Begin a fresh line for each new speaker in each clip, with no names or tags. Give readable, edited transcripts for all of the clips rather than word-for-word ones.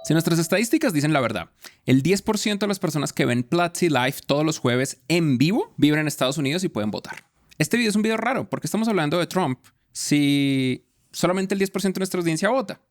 Si nuestras estadísticas dicen la verdad, el 10% de las personas que ven Platzi Live todos los jueves en vivo viven en Estados Unidos y pueden votar. Este video es un video raro porque estamos hablando de Trump si solamente el 10% de nuestra audiencia vota.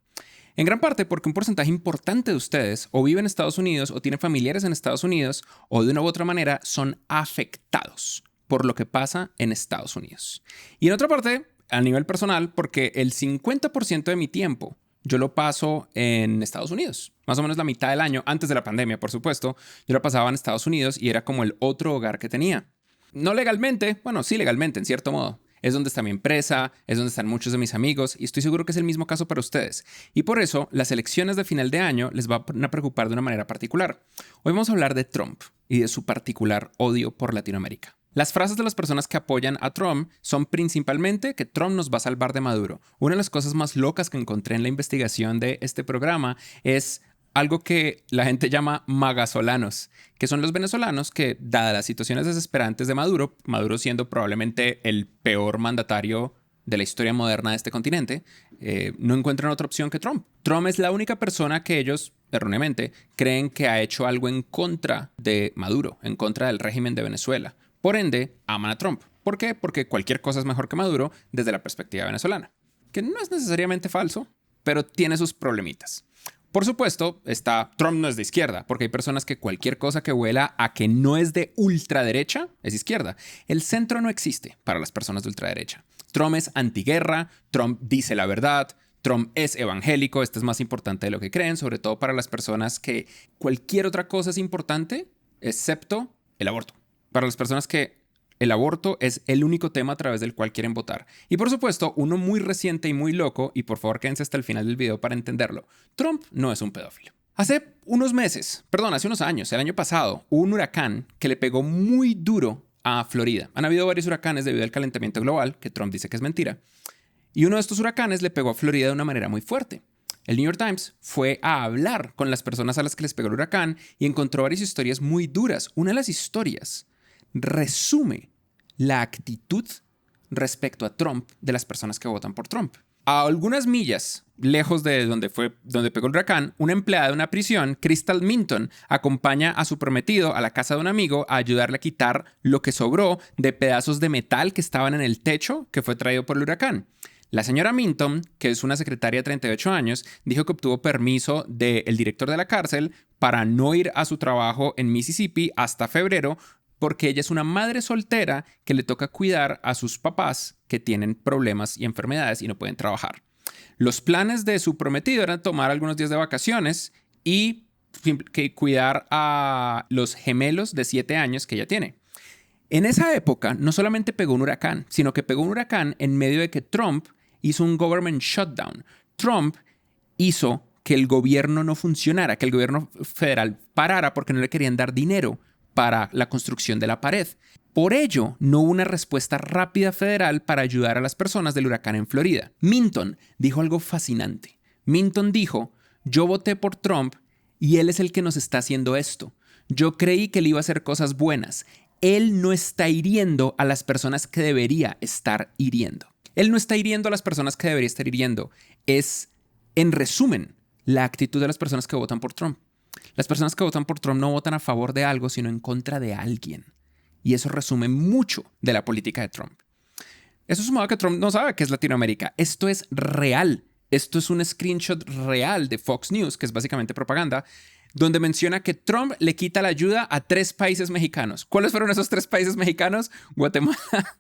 En gran parte porque un porcentaje importante de ustedes o vive en Estados Unidos o tiene familiares en Estados Unidos o de una u otra manera son afectados por lo que pasa en Estados Unidos. Y en otra parte, a nivel personal, porque el 50% de mi tiempo yo lo paso en Estados Unidos. Más o menos la mitad del año, antes de la pandemia, por supuesto, yo lo pasaba en Estados Unidos y era como el otro hogar que tenía. No legalmente, bueno, sí legalmente, en cierto modo. Es donde está mi empresa, es donde están muchos de mis amigos y estoy seguro que es el mismo caso para ustedes. Y por eso, las elecciones de final de año les van a preocupar de una manera particular. Hoy vamos a hablar de Trump y de su particular odio por Latinoamérica. Las frases de las personas que apoyan a Trump son principalmente que Trump nos va a salvar de Maduro. Una de las cosas más locas que encontré en la investigación de este programa es algo que la gente llama magasolanos, que son los venezolanos que, dadas las situaciones desesperantes de Maduro, Maduro siendo probablemente el peor mandatario de la historia moderna de este continente, no encuentran otra opción que Trump. Trump es la única persona que ellos, erróneamente, creen que ha hecho algo en contra de Maduro, en contra del régimen de Venezuela. Por ende, aman a Trump. ¿Por qué? Porque cualquier cosa es mejor que Maduro desde la perspectiva venezolana. Que no es necesariamente falso, pero tiene sus problemitas. Por supuesto, Trump no es de izquierda, porque hay personas que cualquier cosa que huela a que no es de ultraderecha es izquierda. El centro no existe para las personas de ultraderecha. Trump es antiguerra, Trump dice la verdad, Trump es evangélico, esto es más importante de lo que creen, sobre todo para las personas que cualquier otra cosa es importante, excepto el aborto. Para las personas que el aborto es el único tema a través del cual quieren votar. Y por supuesto, uno muy reciente y muy loco, y por favor quédense hasta el final del video para entenderlo, Trump no es un pedófilo. Hace unos años, el año pasado, hubo un huracán que le pegó muy duro a Florida. Han habido varios huracanes debido al calentamiento global, que Trump dice que es mentira. Y uno de estos huracanes le pegó a Florida de una manera muy fuerte. El New York Times fue a hablar con las personas a las que les pegó el huracán y encontró varias historias muy duras. Una de las historias resume la actitud respecto a Trump de las personas que votan por Trump. A algunas millas lejos de donde pegó el huracán, una empleada de una prisión, Crystal Minton, acompaña a su prometido a la casa de un amigo a ayudarle a quitar lo que sobró de pedazos de metal que estaban en el techo que fue traído por el huracán. La señora Minton, que es una secretaria de 38 años, dijo que obtuvo permiso del director de la cárcel para no ir a su trabajo en Mississippi hasta febrero, porque ella es una madre soltera que le toca cuidar a sus papás que tienen problemas y enfermedades y no pueden trabajar. Los planes de su prometido eran tomar algunos días de vacaciones y cuidar a los gemelos de 7 años que ella tiene. En esa época no solamente pegó un huracán, sino que pegó un huracán en medio de que Trump hizo un government shutdown. Trump hizo que el gobierno no funcionara, que el gobierno federal parara porque no le querían dar dinero para la construcción de la pared. Por ello, no hubo una respuesta rápida federal para ayudar a las personas del huracán en Florida. Minton dijo algo fascinante. Minton dijo, yo voté por Trump y él es el que nos está haciendo esto. Yo creí que él iba a hacer cosas buenas. Él no está hiriendo a las personas que debería estar hiriendo. Él no está hiriendo a las personas que debería estar hiriendo. Es, en resumen, la actitud de las personas que votan por Trump. Las personas que votan por Trump no votan a favor de algo, sino en contra de alguien. Y eso resume mucho de la política de Trump. Eso sumado a que Trump no sabe qué es Latinoamérica. Esto es real. Esto es un screenshot real de Fox News, que es básicamente propaganda, donde menciona que Trump le quita la ayuda a 3 países mexicanos. ¿Cuáles fueron esos 3 países mexicanos? Guatemala,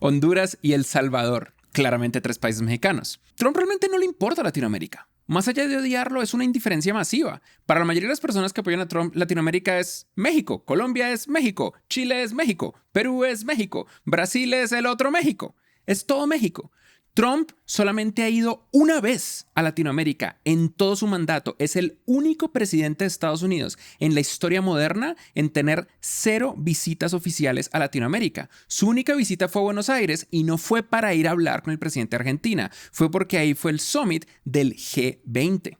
Honduras y El Salvador. Claramente 3 países mexicanos. Trump realmente no le importa Latinoamérica. Más allá de odiarlo, es una indiferencia masiva. Para la mayoría de las personas que apoyan a Trump, Latinoamérica es México, Colombia es México, Chile es México, Perú es México, Brasil es el otro México. Es todo México. Trump solamente ha ido una vez a Latinoamérica en todo su mandato. Es el único presidente de Estados Unidos en la historia moderna en tener 0 visitas oficiales a Latinoamérica. Su única visita fue a Buenos Aires y no fue para ir a hablar con el presidente de Argentina. Fue porque ahí fue el summit del G20.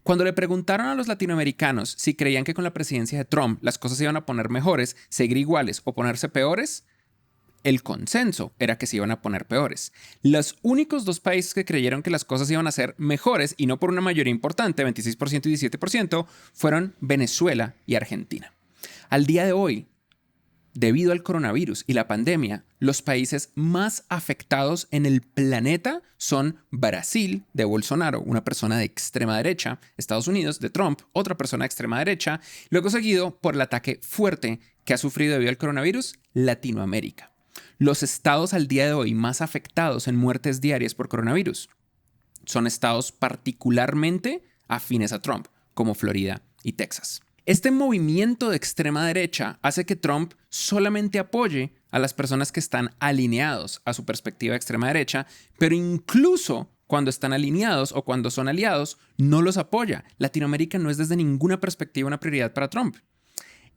Cuando le preguntaron a los latinoamericanos si creían que con la presidencia de Trump las cosas se iban a poner mejores, seguir iguales o ponerse peores, el consenso era que se iban a poner peores. Los únicos dos países que creyeron que las cosas iban a ser mejores, y no por una mayoría importante, 26% y 17%, fueron Venezuela y Argentina. Al día de hoy, debido al coronavirus y la pandemia, los países más afectados en el planeta son Brasil, de Bolsonaro, una persona de extrema derecha, Estados Unidos, de Trump, otra persona de extrema derecha, luego seguido por el ataque fuerte que ha sufrido debido al coronavirus, Latinoamérica. Los estados al día de hoy más afectados en muertes diarias por coronavirus son estados particularmente afines a Trump, como Florida y Texas. Este movimiento de extrema derecha hace que Trump solamente apoye a las personas que están alineados a su perspectiva de extrema derecha, pero incluso cuando están alineados o cuando son aliados, no los apoya. Latinoamérica no es desde ninguna perspectiva una prioridad para Trump.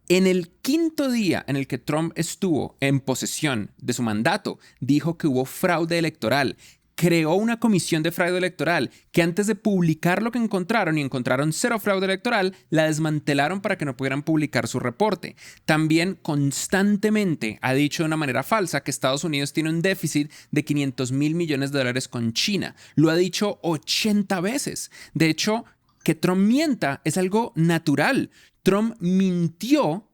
En el quinto día en el que Trump estuvo en posesión de su mandato, dijo que hubo fraude electoral. Creó una comisión de fraude electoral que antes de publicar lo que encontraron, y encontraron cero fraude electoral, la desmantelaron para que no pudieran publicar su reporte. También constantemente ha dicho de una manera falsa que Estados Unidos tiene un déficit de $500 mil millones con China. Lo ha dicho 80 veces. De hecho, que Trump mienta es algo natural. Trump mintió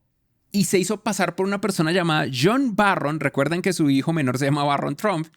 y se hizo pasar por una persona llamada John Barron. Recuerden que su hijo menor se llama Barron Trump,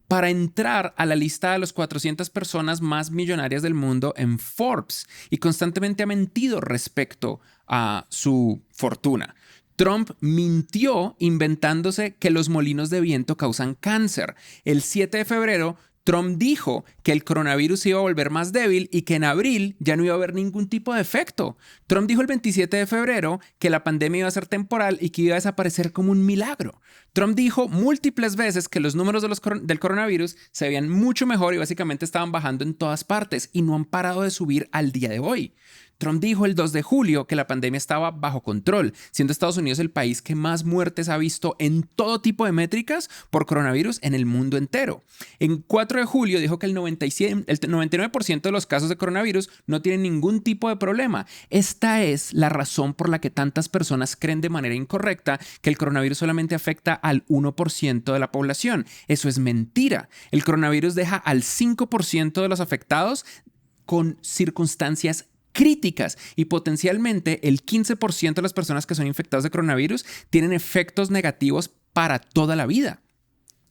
para entrar a la lista de las 400 personas más millonarias del mundo en Forbes, y constantemente ha mentido respecto a su fortuna. Trump mintió inventándose que los molinos de viento causan cáncer. El 7 de febrero, Trump dijo que el coronavirus iba a volver más débil y que en abril ya no iba a haber ningún tipo de efecto. Trump dijo el 27 de febrero que la pandemia iba a ser temporal y que iba a desaparecer como un milagro. Trump dijo múltiples veces que los números del coronavirus se veían mucho mejor y básicamente estaban bajando en todas partes, y no han parado de subir al día de hoy. Trump dijo el 2 de julio que la pandemia estaba bajo control, siendo Estados Unidos el país que más muertes ha visto en todo tipo de métricas por coronavirus en el mundo entero. En 4 de julio dijo que el 99% de los casos de coronavirus no tienen ningún tipo de problema. Esta es la razón por la que tantas personas creen de manera incorrecta que el coronavirus solamente afecta al 1% de la población. Eso es mentira. El coronavirus deja al 5% de los afectados con circunstancias críticas, y potencialmente el 15% de las personas que son infectadas de coronavirus tienen efectos negativos para toda la vida.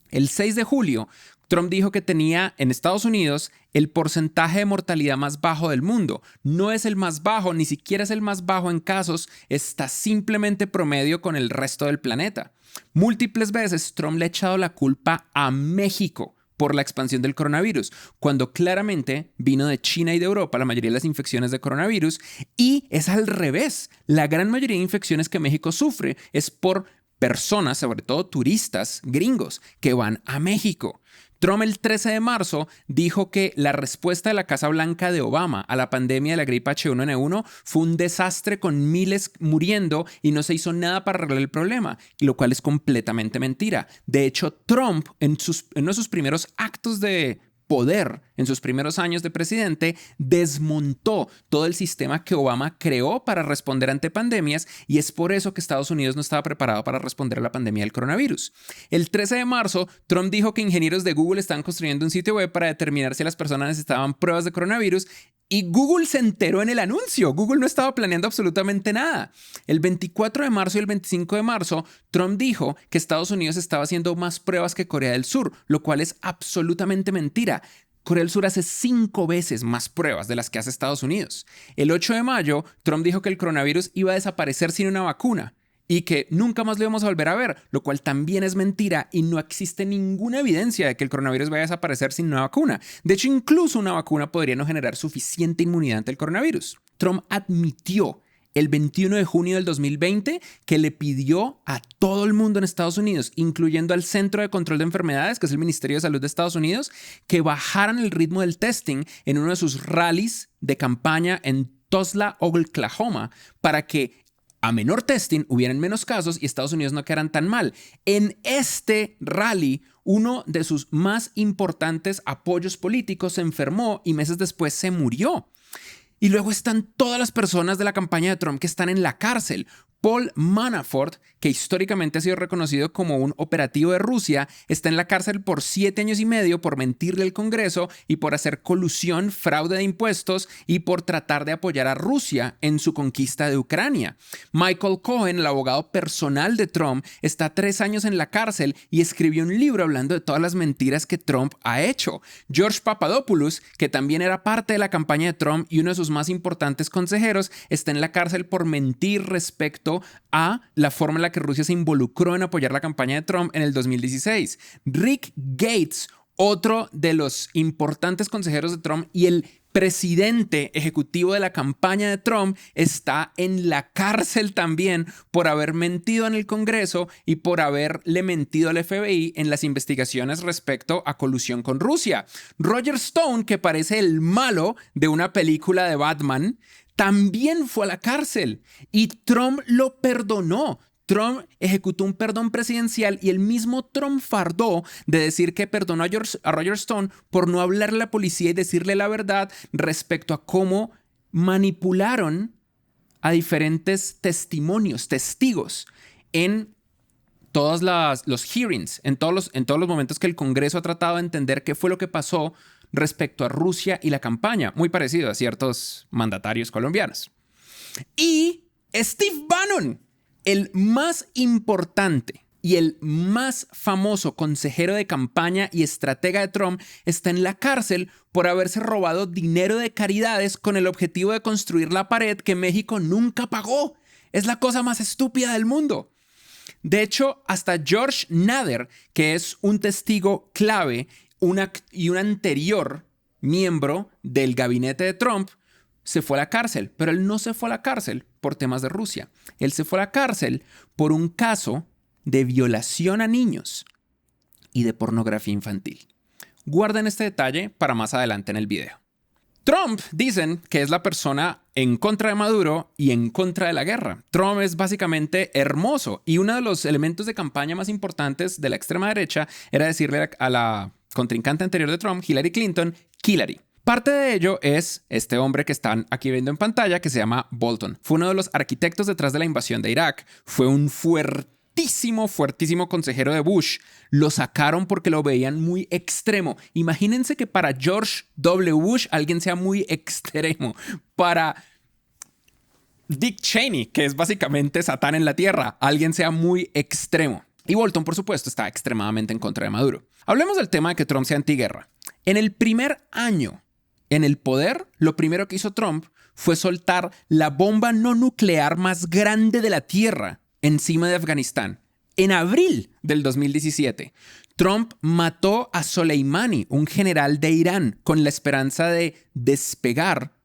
El 6 de julio, Trump dijo que tenía en Estados Unidos el porcentaje de mortalidad más bajo del mundo. No es el más bajo, ni siquiera es el más bajo en casos, está simplemente promedio con el resto del planeta. Múltiples veces Trump le ha echado la culpa a México por la expansión del coronavirus, cuando claramente vino de China y de Europa la mayoría de las infecciones de coronavirus, y es al revés. La gran mayoría de infecciones que México sufre es por personas, sobre todo turistas gringos, que van a México. Trump el 13 de marzo dijo que la respuesta de la Casa Blanca de Obama a la pandemia de la gripe H1N1 fue un desastre con miles muriendo y no se hizo nada para arreglar el problema, lo cual es completamente mentira. De hecho, Trump en uno de sus primeros actos de poder, en sus primeros años de presidente, desmontó todo el sistema que Obama creó para responder ante pandemias, y es por eso que Estados Unidos no estaba preparado para responder a la pandemia del coronavirus. El 13 de marzo, Trump dijo que ingenieros de Google estaban construyendo un sitio web para determinar si las personas necesitaban pruebas de coronavirus, y Google se enteró en el anuncio. Google no estaba planeando absolutamente nada. El 24 de marzo y el 25 de marzo, Trump dijo que Estados Unidos estaba haciendo más pruebas que Corea del Sur, lo cual es absolutamente mentira. Corea del Sur hace 5 veces más pruebas de las que hace Estados Unidos. El 8 de mayo, Trump dijo que el coronavirus iba a desaparecer sin una vacuna y que nunca más lo íbamos a volver a ver, lo cual también es mentira, y no existe ninguna evidencia de que el coronavirus vaya a desaparecer sin una vacuna. De hecho, incluso una vacuna podría no generar suficiente inmunidad ante el coronavirus. Trump admitió el 21 de junio del 2020 que le pidió a todo el mundo en Estados Unidos, incluyendo al Centro de Control de Enfermedades, que es el Ministerio de Salud de Estados Unidos, que bajaran el ritmo del testing en uno de sus rallies de campaña en Tulsa, Oklahoma, para que a menor testing hubieran menos casos y Estados Unidos no quedaran tan mal. En este rally, uno de sus más importantes apoyos políticos se enfermó y meses después se murió. Y luego están todas las personas de la campaña de Trump que están en la cárcel. Paul Manafort, que históricamente ha sido reconocido como un operativo de Rusia, está en la cárcel por 7 años y medio por mentirle al Congreso y por hacer colusión, fraude de impuestos y por tratar de apoyar a Rusia en su conquista de Ucrania. Michael Cohen, el abogado personal de Trump, está 3 años en la cárcel y escribió un libro hablando de todas las mentiras que Trump ha hecho. George Papadopoulos, que también era parte de la campaña de Trump y uno de sus más importantes consejeros, está en la cárcel por mentir respecto a la forma en la que Rusia se involucró en apoyar la campaña de Trump en el 2016. Rick Gates, otro de los importantes consejeros de Trump y el presidente ejecutivo de la campaña de Trump, está en la cárcel también por haber mentido en el Congreso y por haberle mentido al FBI en las investigaciones respecto a colusión con Rusia. Roger Stone, que parece el malo de una película de Batman, también fue a la cárcel y Trump lo perdonó. Trump ejecutó un perdón presidencial y el mismo Trump fardó de decir que perdonó a Roger Stone por no hablarle a la policía y decirle la verdad respecto a cómo manipularon a diferentes testigos en todos los hearings, en todos los momentos que el Congreso ha tratado de entender qué fue lo que pasó respecto a Rusia y la campaña, muy parecido a ciertos mandatarios colombianos. Y Steve Bannon, el más importante y el más famoso consejero de campaña y estratega de Trump, está en la cárcel por haberse robado dinero de caridades con el objetivo de construir la pared que México nunca pagó. Es la cosa más estúpida del mundo. De hecho, hasta George Nader, que es un testigo clave y un anterior miembro del gabinete de Trump, se fue a la cárcel. Pero él no se fue a la cárcel por temas de Rusia. Él se fue a la cárcel por un caso de violación a niños y de pornografía infantil. Guarden este detalle para más adelante en el video. Trump dicen que es la persona en contra de Maduro y en contra de la guerra. Trump es básicamente hermoso y uno de los elementos de campaña más importantes de la extrema derecha era decirle a la contrincante anterior de Trump, Hillary Clinton, Hillary. Parte de ello es este hombre que están aquí viendo en pantalla que se llama Bolton. Fue uno de los arquitectos detrás de la invasión de Irak. Fue un fuertísimo consejero de Bush. Lo sacaron porque lo veían muy extremo. Imagínense que para George W. Bush alguien sea muy extremo. Para Dick Cheney, que es básicamente Satán en la tierra, alguien sea muy extremo. Y Bolton, por supuesto, está extremadamente en contra de Maduro. Hablemos del tema de que Trump sea antiguerra. En el primer año en el poder, lo primero que hizo Trump fue soltar la bomba no nuclear más grande de la Tierra encima de Afganistán. En abril del 2017, Trump mató a Soleimani, un general de Irán, con la esperanza de despegar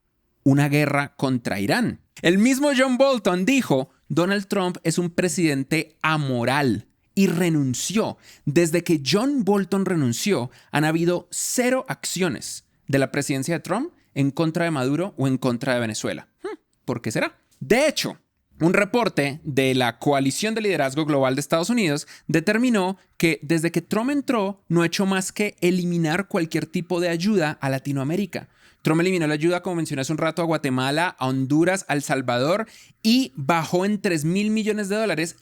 una guerra contra Irán. El mismo John Bolton dijo, Donald Trump es un presidente amoral. Y renunció. Desde que John Bolton renunció, han habido 0 acciones de la presidencia de Trump en contra de Maduro o en contra de Venezuela. ¿Por qué será? De hecho, un reporte de la Coalición de Liderazgo Global de Estados Unidos determinó que desde que Trump entró no ha hecho más que eliminar cualquier tipo de ayuda a Latinoamérica. Trump eliminó la ayuda, como mencioné hace un rato, a Guatemala, a Honduras, a El Salvador y bajó en $3,000 millones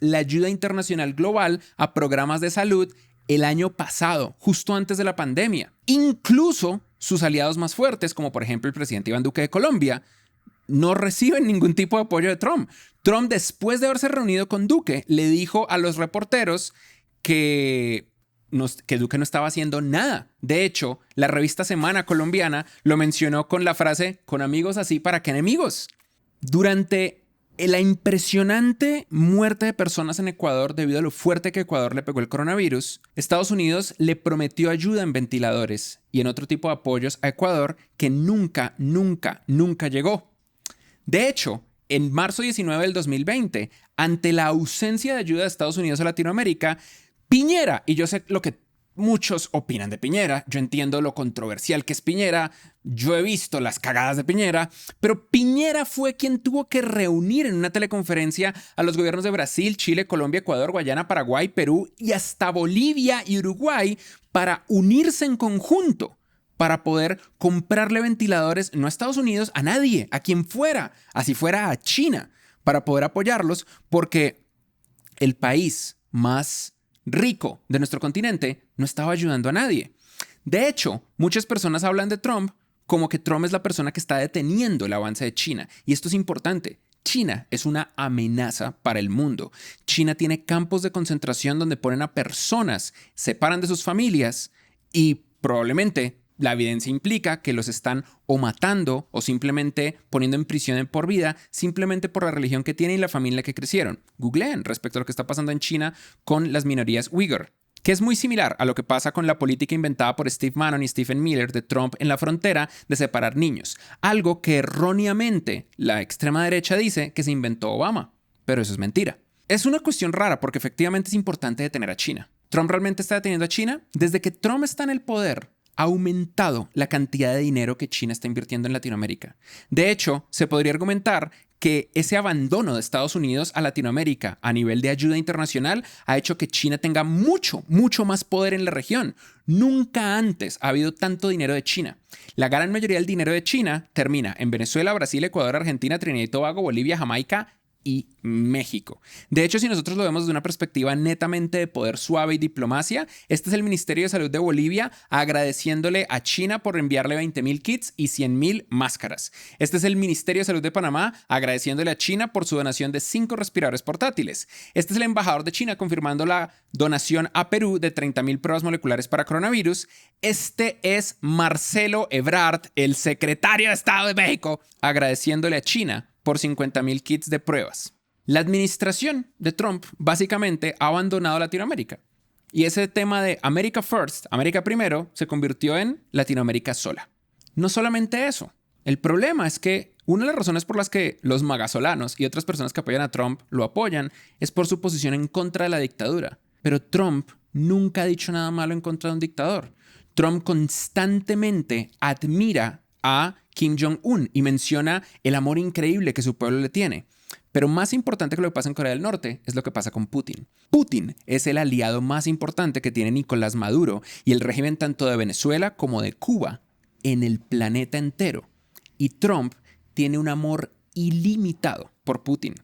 la ayuda internacional global a programas de salud el año pasado, justo antes de la pandemia. Incluso sus aliados más fuertes, como por ejemplo el presidente Iván Duque de Colombia, no reciben ningún tipo de apoyo de Trump. Trump, después de haberse reunido con Duque, le dijo a los reporteros que Duque no estaba haciendo nada. De hecho, la revista Semana colombiana lo mencionó con la frase, con amigos así, ¿para qué enemigos? Durante la impresionante muerte de personas en Ecuador debido a lo fuerte que Ecuador le pegó el coronavirus, Estados Unidos le prometió ayuda en ventiladores y en otro tipo de apoyos a Ecuador que nunca llegó. De hecho, en marzo 19 del 2020, ante la ausencia de ayuda de Estados Unidos a Latinoamérica, Piñera, y yo sé lo que muchos opinan de Piñera, yo entiendo lo controversial que es Piñera, yo he visto las cagadas de Piñera, pero Piñera fue quien tuvo que reunir en una teleconferencia a los gobiernos de Brasil, Chile, Colombia, Ecuador, Guyana, Paraguay, Perú y hasta Bolivia y Uruguay para unirse en conjunto para poder comprarle ventiladores, no a Estados Unidos, a nadie, a quien fuera, así fuera a China, para poder apoyarlos, porque el país más rico de nuestro continente no estaba ayudando a nadie. De hecho, muchas personas hablan de Trump como que Trump es la persona que está deteniendo el avance de China. Y esto es importante. China es una amenaza para el mundo. China tiene campos de concentración donde ponen a personas, separan de sus familias y probablemente la evidencia implica que los están o matando o simplemente poniendo en prisión por vida simplemente por la religión que tienen y la familia que crecieron. Googleen respecto a lo que está pasando en China con las minorías Uyghur, que es muy similar a lo que pasa con la política inventada por Steve Bannon y Stephen Miller de Trump en la frontera de separar niños. Algo que erróneamente la extrema derecha dice que se inventó Obama. Pero eso es mentira. Es una cuestión rara porque efectivamente es importante detener a China. ¿Trump realmente está deteniendo a China? Desde que Trump está en el poder, ha aumentado la cantidad de dinero que China está invirtiendo en Latinoamérica. De hecho, se podría argumentar que ese abandono de Estados Unidos a Latinoamérica a nivel de ayuda internacional ha hecho que China tenga mucho más poder en la región. Nunca antes ha habido tanto dinero de China. La gran mayoría del dinero de China termina en Venezuela, Brasil, Ecuador, Argentina, Trinidad y Tobago, Bolivia, Jamaica y México. De hecho, si nosotros lo vemos desde una perspectiva netamente de poder suave y diplomacia, este es el Ministerio de Salud de Bolivia agradeciéndole a China por enviarle 20,000 kits y 100,000 máscaras. Este es el Ministerio de Salud de Panamá agradeciéndole a China por su donación de 5 respiradores portátiles. Este es el embajador de China confirmando la donación a Perú de 30,000 pruebas moleculares para coronavirus. Este es Marcelo Ebrard, el secretario de Estado de México, agradeciéndole a China por 50,000 kits de pruebas. La administración de Trump básicamente ha abandonado Latinoamérica. Y ese tema de America First, América primero, se convirtió en Latinoamérica sola. No solamente eso. El problema es que una de las razones por las que los magasolanos y otras personas que apoyan a Trump lo apoyan es por su posición en contra de la dictadura. Pero Trump nunca ha dicho nada malo en contra de un dictador. Trump constantemente admira a Kim Jong-un y menciona el amor increíble que su pueblo le tiene. Pero más importante que lo que pasa en Corea del Norte es lo que pasa con Putin. Putin es el aliado más importante que tiene Nicolás Maduro y el régimen tanto de Venezuela como de Cuba en el planeta entero. Y Trump tiene un amor ilimitado por Putin.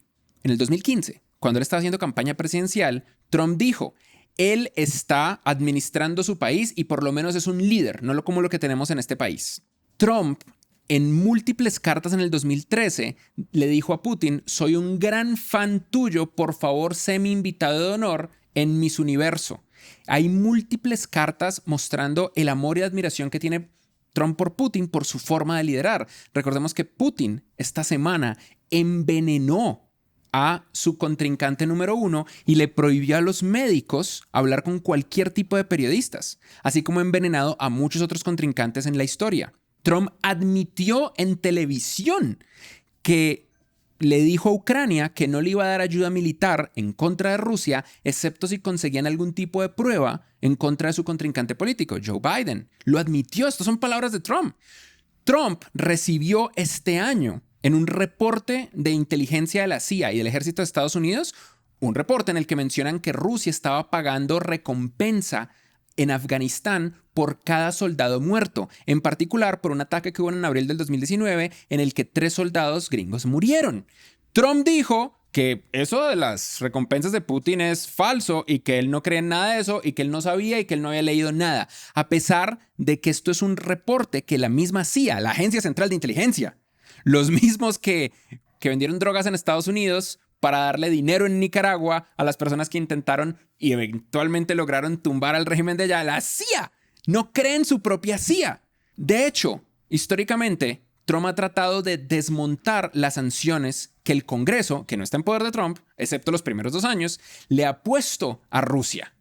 En el 2015, cuando él estaba haciendo campaña presidencial, Trump dijo: él está administrando su país y por lo menos es un líder, no como lo que tenemos en este país. Trump, en múltiples cartas en el 2013, le dijo a Putin: soy un gran fan tuyo, por favor, sé mi invitado de honor en Miss Universo. Hay múltiples cartas mostrando el amor y admiración que tiene Trump por Putin por su forma de liderar. Recordemos que Putin esta semana envenenó a su contrincante número 1 y le prohibió a los médicos hablar con cualquier tipo de periodistas, así como ha envenenado a muchos otros contrincantes en la historia. Trump admitió en televisión que le dijo a Ucrania que no le iba a dar ayuda militar en contra de Rusia, excepto si conseguían algún tipo de prueba en contra de su contrincante político, Joe Biden. Lo admitió. Estas son palabras de Trump. Trump recibió este año, en un reporte de inteligencia de la CIA y del Ejército de Estados Unidos, un reporte en el que mencionan que Rusia estaba pagando recompensa en Afganistán por cada soldado muerto, en particular por un ataque que hubo en abril del 2019 en el que 3 soldados gringos murieron. Trump dijo que eso de las recompensas de Putin es falso y que él no cree en nada de eso y que él no sabía y que él no había leído nada, a pesar de que esto es un reporte que la misma CIA, la Agencia Central de Inteligencia, los mismos que vendieron drogas en Estados Unidos para darle dinero en Nicaragua a las personas que intentaron y eventualmente lograron tumbar al régimen de allá, la CIA no cree en su propia CIA. De hecho, históricamente, Trump ha tratado de desmontar las sanciones que el Congreso, que no está en poder de Trump, excepto los primeros 2 años, le ha puesto a Rusia.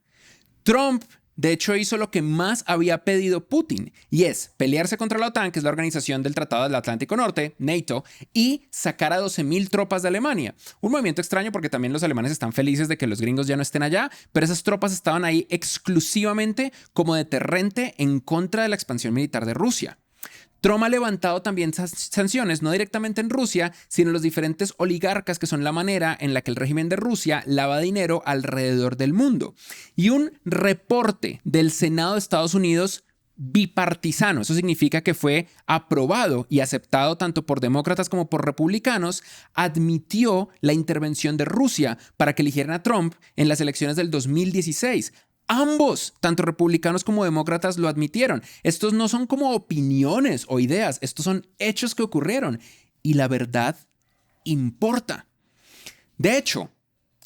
Trump, de hecho, hizo lo que más había pedido Putin, y es pelearse contra la OTAN, que es la organización del Tratado del Atlántico Norte, NATO, y sacar a 12,000 tropas de Alemania. Un movimiento extraño porque también los alemanes están felices de que los gringos ya no estén allá, pero esas tropas estaban ahí exclusivamente como deterrente en contra de la expansión militar de Rusia. Trump ha levantado también sanciones, no directamente en Rusia, sino en los diferentes oligarcas que son la manera en la que el régimen de Rusia lava dinero alrededor del mundo. Y un reporte del Senado de Estados Unidos bipartisano. Eso significa que fue aprobado y aceptado tanto por demócratas como por republicanos. Admitió la intervención de Rusia para que eligieran a Trump en las elecciones del 2016. Ambos, tanto republicanos como demócratas, lo admitieron. Estos no son como opiniones o ideas, estos son hechos que ocurrieron. Y la verdad importa. De hecho,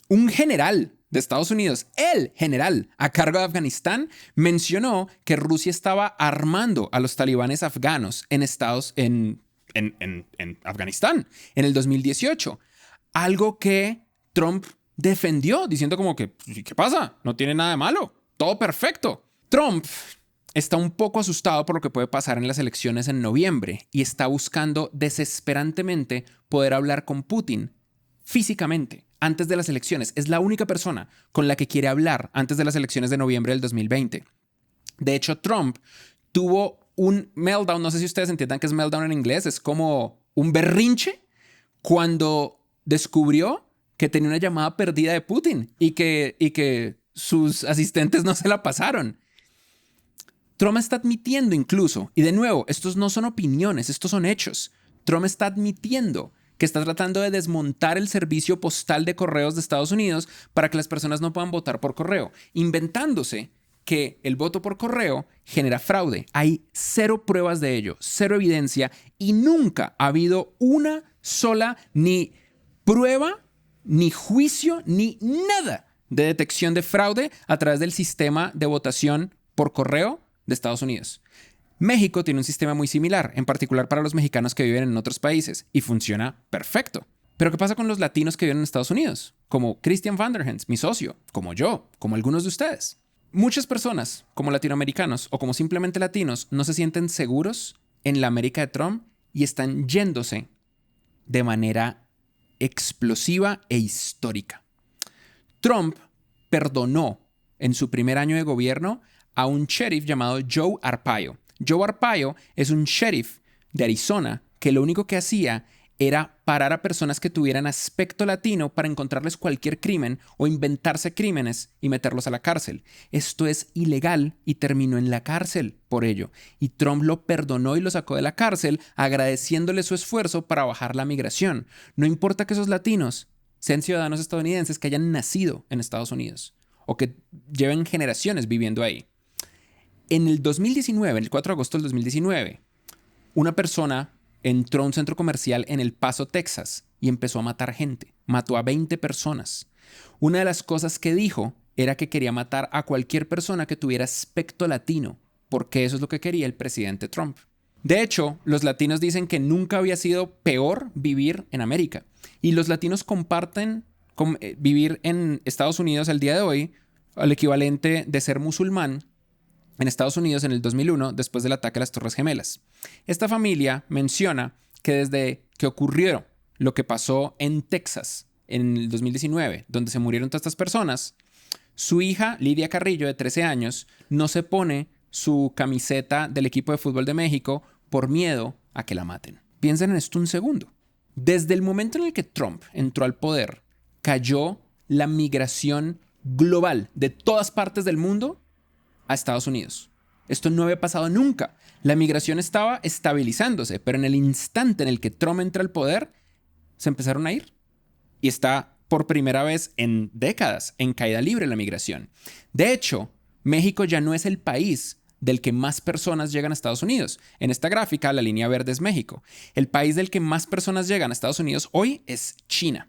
un general de Estados Unidos, el general a cargo de Afganistán, mencionó que Rusia estaba armando a los talibanes afganos en Afganistán en el 2018. Algo que Trump defendió, diciendo como que, ¿qué pasa? No tiene nada de malo. Todo perfecto. Trump está un poco asustado por lo que puede pasar en las elecciones en noviembre y está buscando desesperantemente poder hablar con Putin físicamente antes de las elecciones. Es la única persona con la que quiere hablar antes de las elecciones de noviembre del 2020. De hecho, Trump tuvo un meltdown. No sé si ustedes entiendan qué es meltdown en inglés. Es como un berrinche cuando descubrió que tenía una llamada perdida de Putin y que sus asistentes no se la pasaron. Trump está admitiendo incluso, y de nuevo, estos no son opiniones, estos son hechos. Trump está admitiendo que está tratando de desmontar el servicio postal de correos de Estados Unidos para que las personas no puedan votar por correo, inventándose que el voto por correo genera fraude. Hay cero pruebas de ello, cero evidencia, y nunca ha habido una sola ni prueba, ni juicio, ni nada de detección de fraude a través del sistema de votación por correo de Estados Unidos. México tiene un sistema muy similar, en particular para los mexicanos que viven en otros países, y funciona perfecto. Pero ¿qué pasa con los latinos que viven en Estados Unidos? Como Christian Vanderhens, mi socio, como yo, como algunos de ustedes. Muchas personas, como latinoamericanos o como simplemente latinos, no se sienten seguros en la América de Trump y están yéndose de manera explosiva e histórica. Trump perdonó en su primer año de gobierno a un sheriff llamado Joe Arpaio. Joe Arpaio es un sheriff de Arizona que lo único que hacía era parar a personas que tuvieran aspecto latino para encontrarles cualquier crimen o inventarse crímenes y meterlos a la cárcel. Esto es ilegal y terminó en la cárcel por ello. Y Trump lo perdonó y lo sacó de la cárcel agradeciéndole su esfuerzo para bajar la migración. No importa que esos latinos sean ciudadanos estadounidenses que hayan nacido en Estados Unidos o que lleven generaciones viviendo ahí. En el 2019, el 4 de agosto del 2019, una persona entró a un centro comercial en El Paso, Texas, y empezó a matar gente. Mató a 20 personas. Una de las cosas que dijo era que quería matar a cualquier persona que tuviera aspecto latino, porque eso es lo que quería el presidente Trump. De hecho, los latinos dicen que nunca había sido peor vivir en América. Y los latinos comparten vivir en Estados Unidos al día de hoy al equivalente de ser musulmán en Estados Unidos en el 2001 después del ataque a las Torres Gemelas. Esta familia menciona que desde que ocurrió lo que pasó en Texas en el 2019, donde se murieron todas estas personas, su hija Lidia Carrillo, de 13 años, no se pone su camiseta del equipo de fútbol de México por miedo a que la maten. Piensen en esto un segundo. Desde el momento en el que Trump entró al poder, cayó la migración global de todas partes del mundo a Estados Unidos. Esto no había pasado nunca. La migración estaba estabilizándose, pero en el instante en el que Trump entra al poder, se empezaron a ir. Y está por primera vez en décadas en caída libre la migración. De hecho, México ya no es el país del que más personas llegan a Estados Unidos. En esta gráfica, la línea verde es México. El país del que más personas llegan a Estados Unidos hoy es China.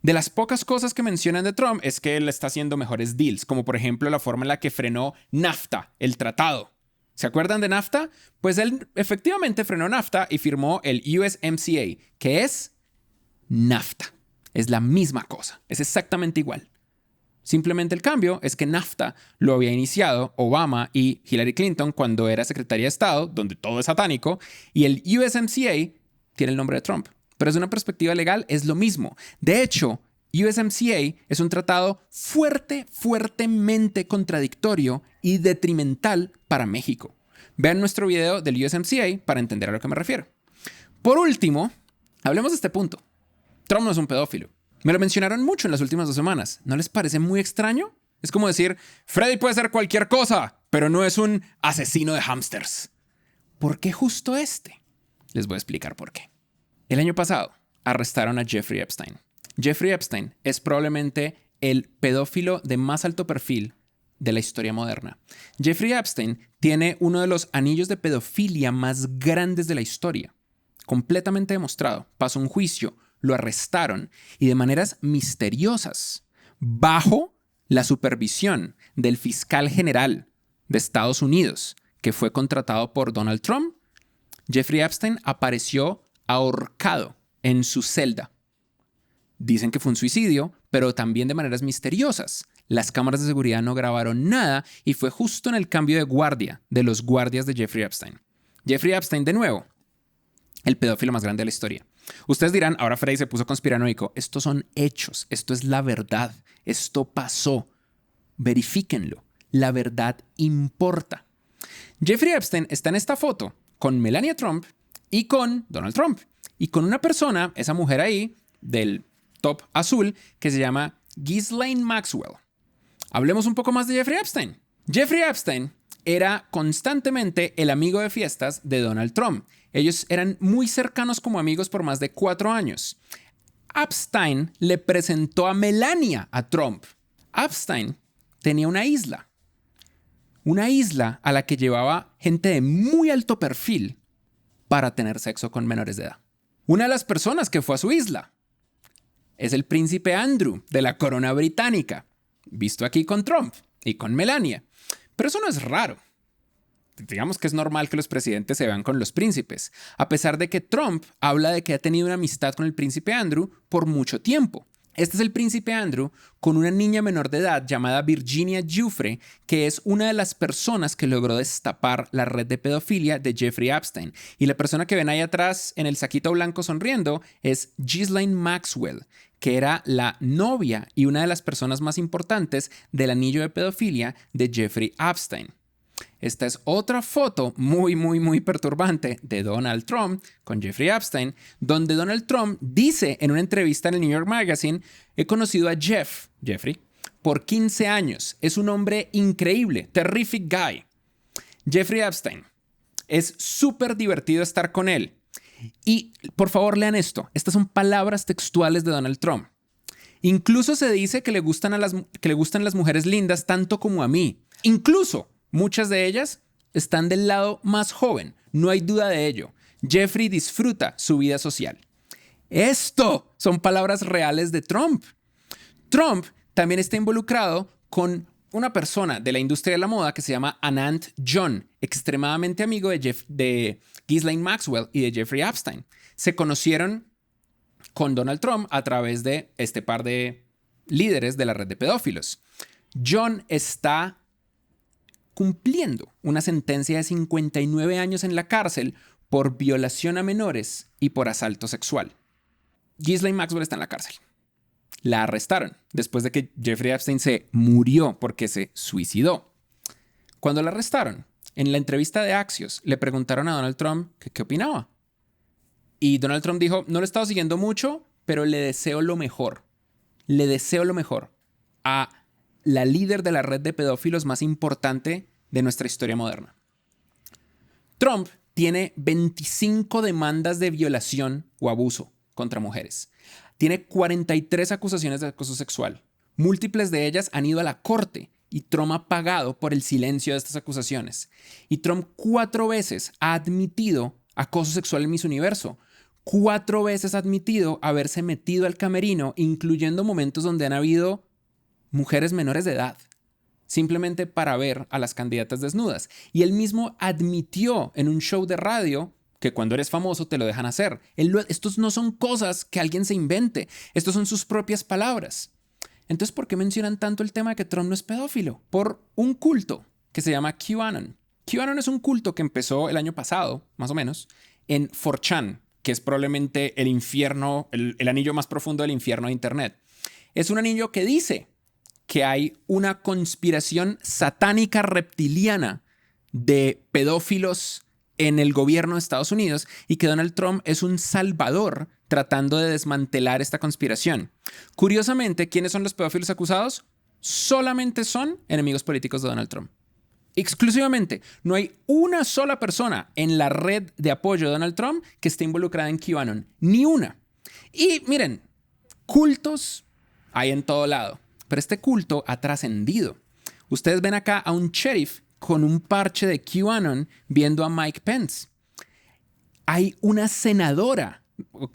De las pocas cosas que mencionan de Trump es que él está haciendo mejores deals, como por ejemplo la forma en la que frenó NAFTA, el tratado. ¿Se acuerdan de NAFTA? Pues él efectivamente frenó NAFTA y firmó el USMCA, que es NAFTA. Es la misma cosa, es exactamente igual. Simplemente el cambio es que NAFTA lo había iniciado Obama y Hillary Clinton cuando era secretaria de Estado, donde todo es satánico, y el USMCA tiene el nombre de Trump. Pero desde una perspectiva legal es lo mismo. De hecho, USMCA es un tratado fuertemente contradictorio y detrimental para México. Vean nuestro video del USMCA para entender a lo que me refiero. Por último, hablemos de este punto. Trump no es un pedófilo. Me lo mencionaron mucho en las últimas 2 semanas. ¿No les parece muy extraño? Es como decir, Freddy puede ser cualquier cosa, pero no es un asesino de hámsters. ¿Por qué justo este? Les voy a explicar por qué. El año pasado arrestaron a Jeffrey Epstein. Jeffrey Epstein es probablemente el pedófilo de más alto perfil de la historia moderna. Jeffrey Epstein tiene uno de los anillos de pedofilia más grandes de la historia. Completamente demostrado. Pasó un juicio, lo arrestaron y de maneras misteriosas, bajo la supervisión del fiscal general de Estados Unidos, que fue contratado por Donald Trump, Jeffrey Epstein apareció ahorcado en su celda. Dicen que fue un suicidio, pero también de maneras misteriosas. Las cámaras de seguridad no grabaron nada y fue justo en el cambio de guardia de los guardias de Jeffrey Epstein. Jeffrey Epstein, de nuevo, el pedófilo más grande de la historia. Ustedes dirán, ahora Freddy se puso conspiranoico. Estos son hechos, esto es la verdad, esto pasó. Verifíquenlo, la verdad importa. Jeffrey Epstein está en esta foto con Melania Trump y con Donald Trump. Y con una persona, esa mujer ahí, del top azul, que se llama Ghislaine Maxwell. Hablemos un poco más de Jeffrey Epstein. Jeffrey Epstein era constantemente el amigo de fiestas de Donald Trump. Ellos eran muy cercanos como amigos por más de 4 años. Epstein le presentó a Melania a Trump. Epstein tenía una isla a la que llevaba gente de muy alto perfil para tener sexo con menores de edad. Una de las personas que fue a su isla es el príncipe Andrew de la corona británica, visto aquí con Trump y con Melania. Pero eso no es raro. Digamos que es normal que los presidentes se vean con los príncipes, a pesar de que Trump habla de que ha tenido una amistad con el príncipe Andrew por mucho tiempo. Este es el príncipe Andrew con una niña menor de edad llamada Virginia Giuffre, que es una de las personas que logró destapar la red de pedofilia de Jeffrey Epstein. Y la persona que ven ahí atrás en el saquito blanco sonriendo es Ghislaine Maxwell, que era la novia y una de las personas más importantes del anillo de pedofilia de Jeffrey Epstein. Esta es otra foto muy perturbante de Donald Trump con Jeffrey Epstein, donde Donald Trump dice en una entrevista en el New York Magazine: he conocido a Jeffrey, por 15 años. Es un hombre increíble, terrific guy. Jeffrey Epstein. Es súper divertido estar con él. Y por favor lean esto. Estas son palabras textuales de Donald Trump. Incluso se dice que le gustan las mujeres lindas tanto como a mí. Incluso muchas de ellas están del lado más joven, no hay duda de ello. Jeffrey disfruta su vida social. Esto son palabras reales de Trump. Trump también está involucrado con una persona de la industria de la moda que se llama Anant John, extremadamente amigo de Ghislaine Maxwell y de Jeffrey Epstein. Se conocieron con Donald Trump a través de este par de líderes de la red de pedófilos. John está cumpliendo una sentencia de 59 años en la cárcel por violación a menores y por asalto sexual. Ghislaine Maxwell está en la cárcel. La arrestaron después de que Jeffrey Epstein se murió porque se suicidó. Cuando la arrestaron, en la entrevista de Axios le preguntaron a Donald Trump qué opinaba. Y Donald Trump dijo: no lo he estado siguiendo mucho, pero le deseo lo mejor. Le deseo lo mejor a la líder de la red de pedófilos más importante de nuestra historia moderna. Trump tiene 25 demandas de violación o abuso contra mujeres. Tiene 43 acusaciones de acoso sexual. Múltiples de ellas han ido a la corte y Trump ha pagado por el silencio de estas acusaciones. Y Trump 4 veces ha admitido acoso sexual en Miss Universo. 4 veces ha admitido haberse metido al camerino, incluyendo momentos donde han habido mujeres menores de edad, simplemente para ver a las candidatas desnudas. Y él mismo admitió en un show de radio que cuando eres famoso te lo dejan hacer. Estos no son cosas que alguien se invente, estos son sus propias palabras. Entonces, ¿por qué mencionan tanto el tema de que Trump no es pedófilo? Por un culto que se llama QAnon. QAnon es un culto que empezó el año pasado, más o menos, en 4chan, que es probablemente el infierno, el anillo más profundo del infierno de Internet. Es un anillo que dice que hay una conspiración satánica reptiliana de pedófilos en el gobierno de Estados Unidos y que Donald Trump es un salvador tratando de desmantelar esta conspiración. Curiosamente, ¿quiénes son los pedófilos acusados? Solamente son enemigos políticos de Donald Trump. Exclusivamente. No hay una sola persona en la red de apoyo de Donald Trump que esté involucrada en QAnon. Ni una. Y miren, cultos hay en todo lado. Pero este culto ha trascendido. Ustedes ven acá a un sheriff con un parche de QAnon viendo a Mike Pence. Hay una senadora,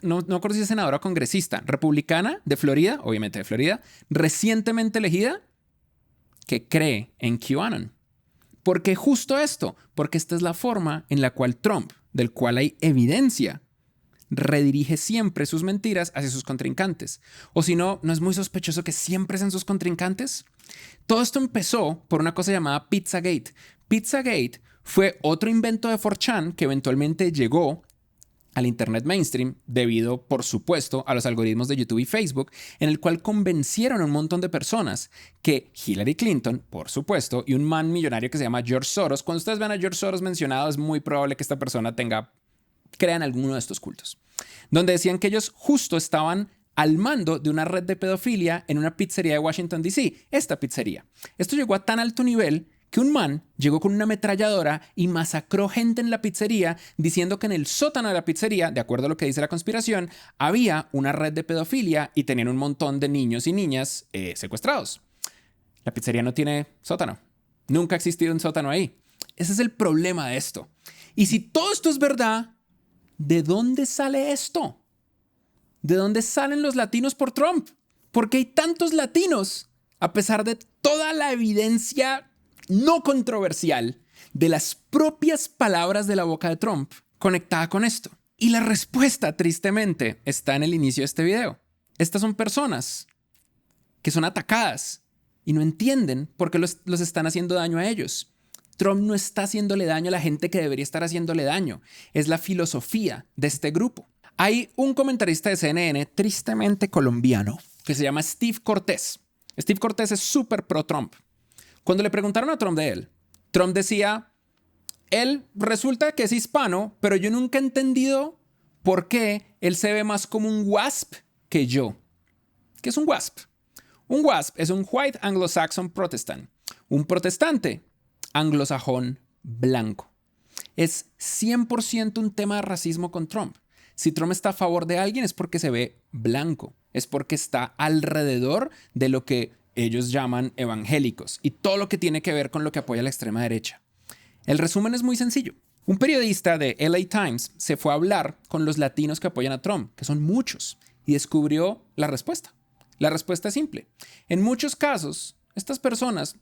no recuerdo si es senadora o congresista, republicana de Florida, obviamente de Florida, recientemente elegida, que cree en QAnon. ¿Por qué justo esto? Porque esta es la forma en la cual Trump, del cual hay evidencia, redirige siempre sus mentiras hacia sus contrincantes. O si no, ¿no es muy sospechoso que siempre sean sus contrincantes? Todo esto empezó por una cosa llamada Pizzagate. Pizzagate fue otro invento de 4chan que eventualmente llegó al Internet mainstream debido, por supuesto, a los algoritmos de YouTube y Facebook, en el cual convencieron a un montón de personas que Hillary Clinton, por supuesto, y un man millonario que se llama George Soros, cuando ustedes ven a George Soros mencionado, es muy probable que esta persona crean alguno de estos cultos, donde decían que ellos justo estaban al mando de una red de pedofilia en una pizzería de Washington, D.C., esta pizzería. Esto llegó a tan alto nivel que un man llegó con una ametralladora y masacró gente en la pizzería diciendo que en el sótano de la pizzería, de acuerdo a lo que dice la conspiración, había una red de pedofilia y tenían un montón de niños y niñas secuestrados. La pizzería no tiene sótano. Nunca ha existido un sótano ahí. Ese es el problema de esto. Y si todo esto es verdad, ¿de dónde sale esto? ¿De dónde salen los latinos por Trump? ¿Por qué hay tantos latinos a pesar de toda la evidencia no controversial de las propias palabras de la boca de Trump conectada con esto? Y la respuesta, tristemente, está en el inicio de este video. Estas son personas que son atacadas y no entienden por qué los están haciendo daño a ellos. Trump no está haciéndole daño a la gente que debería estar haciéndole daño. Es la filosofía de este grupo. Hay un comentarista de CNN, tristemente colombiano, que se llama Steve Cortés. Steve Cortés es súper pro Trump. Cuando le preguntaron a Trump de él, Trump decía, él resulta que es hispano, pero yo nunca he entendido por qué él se ve más como un WASP que yo. ¿Qué es un WASP? Un WASP es un White Anglo-Saxon Protestant, un protestante anglosajón blanco. Es 100% un tema de racismo con Trump. Si Trump está a favor de alguien es porque se ve blanco, es porque está alrededor de lo que ellos llaman evangélicos y todo lo que tiene que ver con lo que apoya la extrema derecha. El resumen es muy sencillo. Un periodista de LA Times se fue a hablar con los latinos que apoyan a Trump, que son muchos, y descubrió la respuesta. La respuesta es simple. En muchos casos, estas personas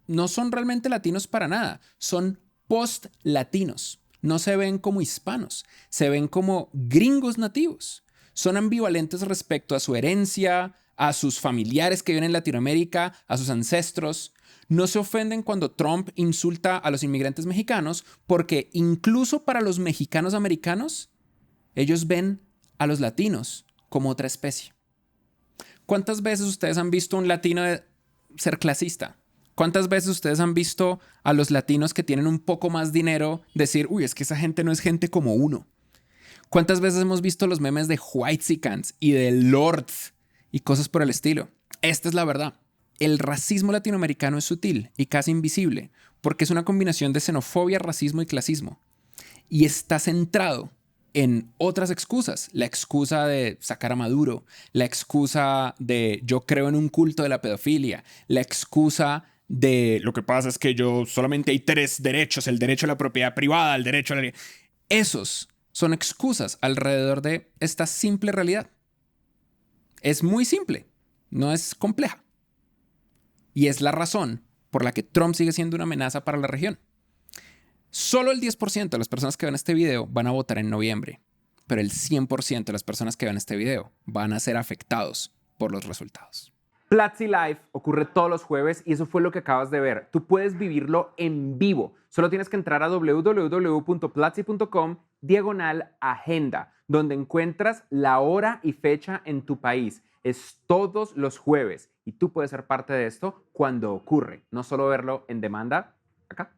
no son realmente latinos para nada, son post-latinos. No se ven como hispanos, se ven como gringos nativos. Son ambivalentes respecto a su herencia, a sus familiares que viven en Latinoamérica, a sus ancestros. No se ofenden cuando Trump insulta a los inmigrantes mexicanos porque incluso para los mexicanos americanos, ellos ven a los latinos como otra especie. ¿Cuántas veces ustedes han visto a un latino ser clasista? ¿Cuántas veces ustedes han visto a los latinos que tienen un poco más dinero decir, uy, es que esa gente no es gente como uno? ¿Cuántas veces hemos visto los memes de whitexicans y de lords y cosas por el estilo? Esta es la verdad. El racismo latinoamericano es sutil y casi invisible porque es una combinación de xenofobia, racismo y clasismo. Y está centrado en otras excusas. La excusa de sacar a Maduro, la excusa de yo creo en un culto de la pedofilia, la excusa de lo que pasa es que yo solamente hay 3 derechos, el derecho a la propiedad privada, el derecho a la... Esos son excusas alrededor de esta simple realidad. Es muy simple, no es compleja. Y es la razón por la que Trump sigue siendo una amenaza para la región. Solo el 10% de las personas que ven este video van a votar en noviembre, pero el 100% de las personas que ven este video van a ser afectados por los resultados.
Platzi Live ocurre todos los jueves y eso fue lo que acabas de ver. Tú puedes vivirlo en vivo. Solo tienes que entrar a www.platzi.com/agenda, donde encuentras la hora y fecha en tu país. Es todos los jueves y tú puedes ser parte de esto cuando ocurre, no solo verlo en demanda acá.